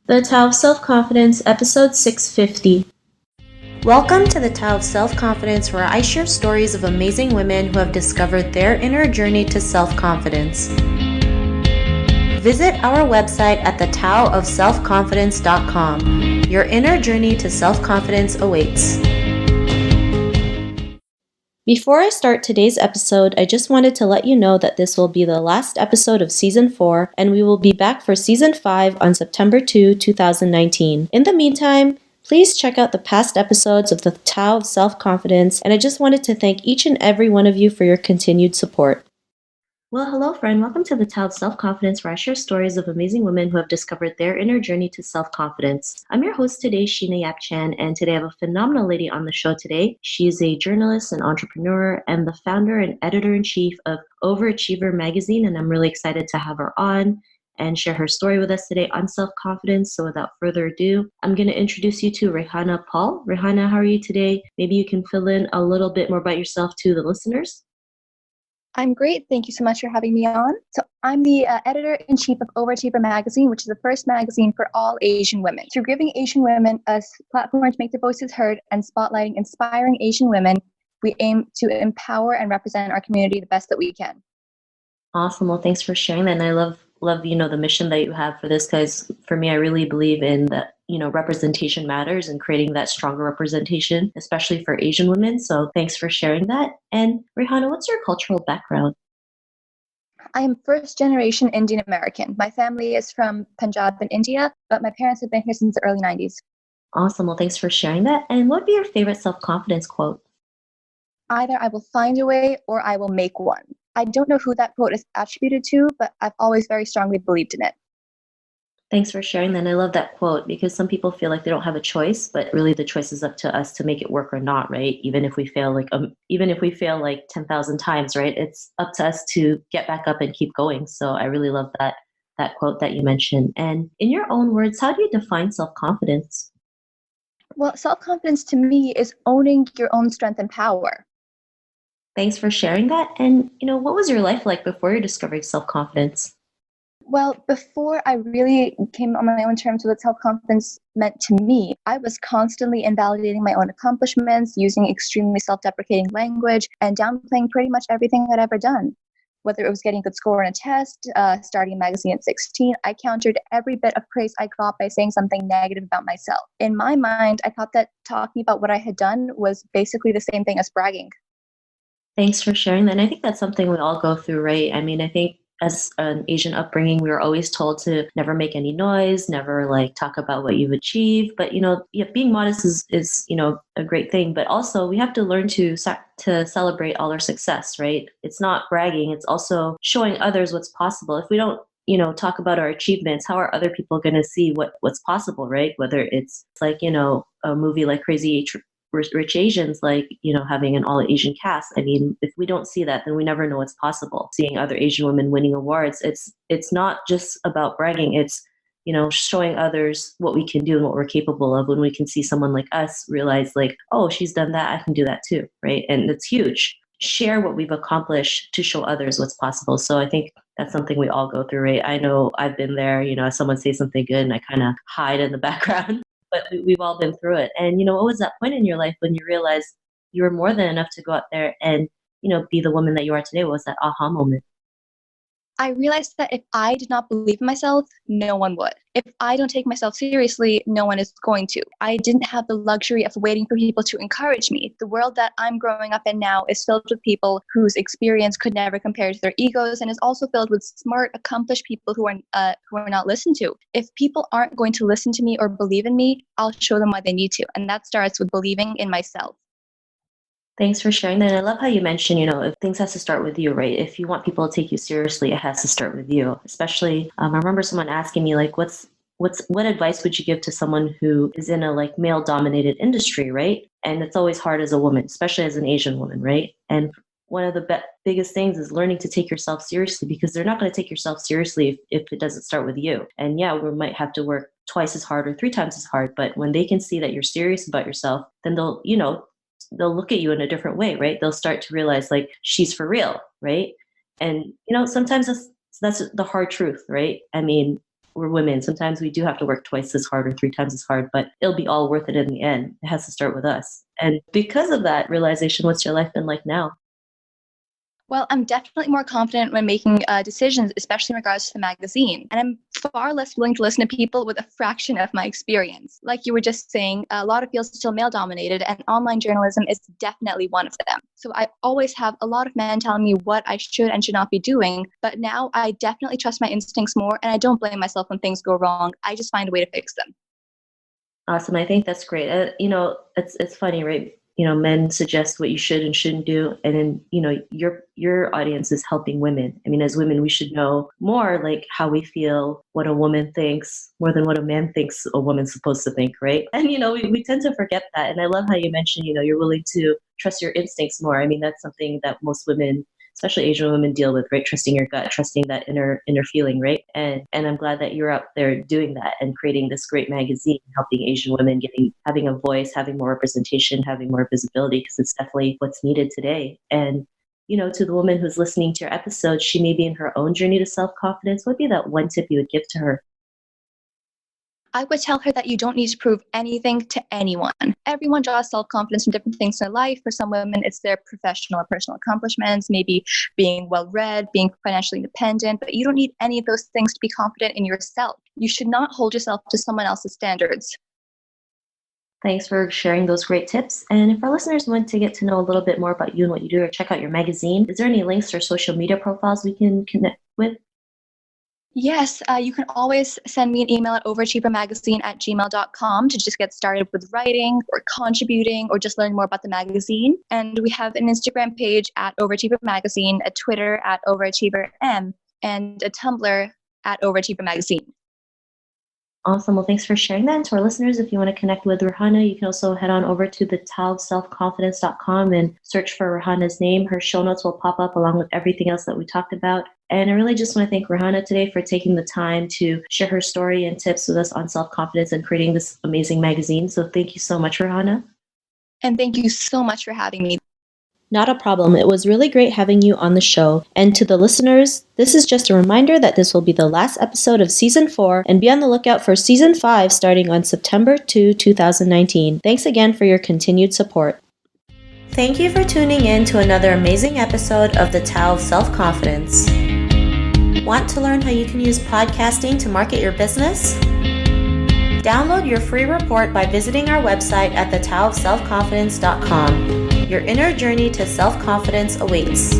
The Tao of Self-Confidence, episode 650. Welcome to the Tao of Self-Confidence, where I share stories of amazing women who have discovered their inner journey to self-confidence. Visit our website at thetaoofselfconfidence.com. Your inner journey to self-confidence awaits. Before I start today's episode, I just wanted to let you know that this will be the last episode of Season 4, and we will be back for Season 5 on September 2, 2019. In the meantime, please check out the past episodes of the Tao of Self-Confidence, and I just wanted to thank each and every one of you for your continued support. Well, hello, friend. Welcome to the Tao of Self-Confidence, where I share stories of amazing women who have discovered their inner journey to self-confidence. I'm your host today, Sheena Yap Chan, and today I have a phenomenal lady on the show today. She is a journalist and entrepreneur and the founder and editor-in-chief of Overachiever magazine, and I'm really excited to have her on and share her story with us today on self-confidence. So without further ado, I'm going to introduce you to Rehana Paul. Rehana, how are you today? Maybe you can fill in a little bit more about yourself to the listeners. I'm great. Thank you so much for having me on. So I'm the editor-in-chief of Overachiever magazine, which is the first magazine for all Asian women. Through giving Asian women a platform to make their voices heard and spotlighting inspiring Asian women, we aim to empower and represent our community the best that we can. Awesome. Well, thanks for sharing that. And I love the mission that you have for this, because for me, I really believe in that, representation matters and creating that stronger representation, especially for Asian women. So thanks for sharing that. And Rehana, what's your cultural background? I am first generation Indian American. My family is from Punjab in India, but my parents have been here since the early 90s. Awesome. Well, thanks for sharing that. And what would be your favorite self-confidence quote? Either I will find a way or I will make one. I don't know who that quote is attributed to, but I've always very strongly believed in it. Thanks for sharing that. And I love that quote, because some people feel like they don't have a choice, but really the choice is up to us to make it work or not, right? Even if we fail like 10,000 times, right? It's up to us to get back up and keep going. So I really love that quote that you mentioned. And in your own words, how do you define self-confidence? Well, self-confidence to me is owning your own strength and power. Thanks for sharing that. And, what was your life like before you discovered self-confidence? Well, before I really came on my own terms with what self-confidence meant to me, I was constantly invalidating my own accomplishments, using extremely self-deprecating language, and downplaying pretty much everything I'd ever done. Whether it was getting a good score on a test, starting a magazine at 16, I countered every bit of praise I got by saying something negative about myself. In my mind, I thought that talking about what I had done was basically the same thing as bragging. Thanks for sharing that. And I think that's something we all go through, right? I mean, I think as an Asian upbringing, we were always told to never make any noise, never talk about what you've achieved. But being modest is a great thing. But also we have to learn to celebrate all our success, right? It's not bragging; it's also showing others what's possible. If we don't talk about our achievements, how are other people going to see what's possible, right? Whether it's a movie like Crazy Rich Asians, having an all Asian cast. I mean, if we don't see that, then we never know what's possible. Seeing other Asian women winning awards, it's not just about bragging. It's showing others what we can do and what we're capable of. When we can see someone like us realize oh, she's done that, I can do that too, right? And it's huge. Share what we've accomplished to show others what's possible. So I think that's something we all go through, right? I know I've been there. If someone says something good, and I kind of hide in the background. But we've all been through it. And, what was that point in your life when you realized you were more than enough to go out there and, be the woman that you are today? What was that aha moment? I realized that if I did not believe in myself, no one would. If I don't take myself seriously, no one is going to. I didn't have the luxury of waiting for people to encourage me. The world that I'm growing up in now is filled with people whose experience could never compare to their egos, and is also filled with smart, accomplished people who are not listened to. If people aren't going to listen to me or believe in me, I'll show them why they need to. And that starts with believing in myself. Thanks for sharing that. I love how you mentioned, if things has to start with you, right? If you want people to take you seriously, it has to start with you. Especially, I remember someone asking me, what advice would you give to someone who is in a male-dominated industry, right? And it's always hard as a woman, especially as an Asian woman, right? And one of the biggest things is learning to take yourself seriously, because they're not going to take yourself seriously if it doesn't start with you. And yeah, we might have to work twice as hard or 3 times as hard, but when they can see that you're serious about yourself, then they'll look at you in a different way, right? They'll start to realize she's for real, right? And sometimes that's the hard truth, right? I mean, we're women. Sometimes we do have to work twice as hard or 3 times as hard, but it'll be all worth it in the end. It has to start with us. And because of that realization, what's your life been like now? Well, I'm definitely more confident when making decisions, especially in regards to the magazine. And I'm far less willing to listen to people with a fraction of my experience. Like you were just saying, a lot of fields are still male dominated, and online journalism is definitely one of them. So I always have a lot of men telling me what I should and should not be doing. But now I definitely trust my instincts more, and I don't blame myself when things go wrong. I just find a way to fix them. Awesome. I think that's great. It's funny, right? Men suggest what you should and shouldn't do, and then your audience is helping women. I mean, as women, we should know more, like how we feel, what a woman thinks, more than what a man thinks a woman's supposed to think, right? And we tend to forget that. And I love how you mentioned, you're willing to trust your instincts more. I mean, that's something that most women, especially Asian women, deal with, right? Trusting your gut, trusting that inner feeling, right? And I'm glad that you're out there doing that and creating this great magazine, helping Asian women, having a voice, having more representation, having more visibility, because it's definitely what's needed today. And to the woman who's listening to your episode, she may be in her own journey to self-confidence. What would be that one tip you would give to her? I would tell her that you don't need to prove anything to anyone. Everyone draws self-confidence from different things in their life. For some women, it's their professional or personal accomplishments, maybe being well-read, being financially independent, but you don't need any of those things to be confident in yourself. You should not hold yourself to someone else's standards. Thanks for sharing those great tips. And if our listeners want to get to know a little bit more about you and what you do, or check out your magazine, is there any links or social media profiles we can connect with? Yes, you can always send me an email at overachievermagazine@gmail.com to just get started with writing or contributing or just learn more about the magazine. And we have an Instagram page at Overachiever Magazine, a Twitter at OverachieverM, and a Tumblr at Overachiever Magazine. Awesome. Well, thanks for sharing that. And to our listeners, if you want to connect with Ruhana, you can also head on over to thetowofselfconfidence.com and search for Ruhana's name. Her show notes will pop up along with everything else that we talked about. And I really just want to thank Ruhana today for taking the time to share her story and tips with us on self-confidence and creating this amazing magazine. So thank you so much, Ruhana. And thank you so much for having me. Not a problem. It was really great having you on the show. And to the listeners, this is just a reminder that this will be the last episode of Season 4, and be on the lookout for Season 5 starting on September 2, 2019. Thanks again for your continued support. Thank you for tuning in to another amazing episode of The Tao of Self-Confidence. Want to learn how you can use podcasting to market your business? Download your free report by visiting our website at thetowofselfconfidence.com. Your inner journey to self-confidence awaits.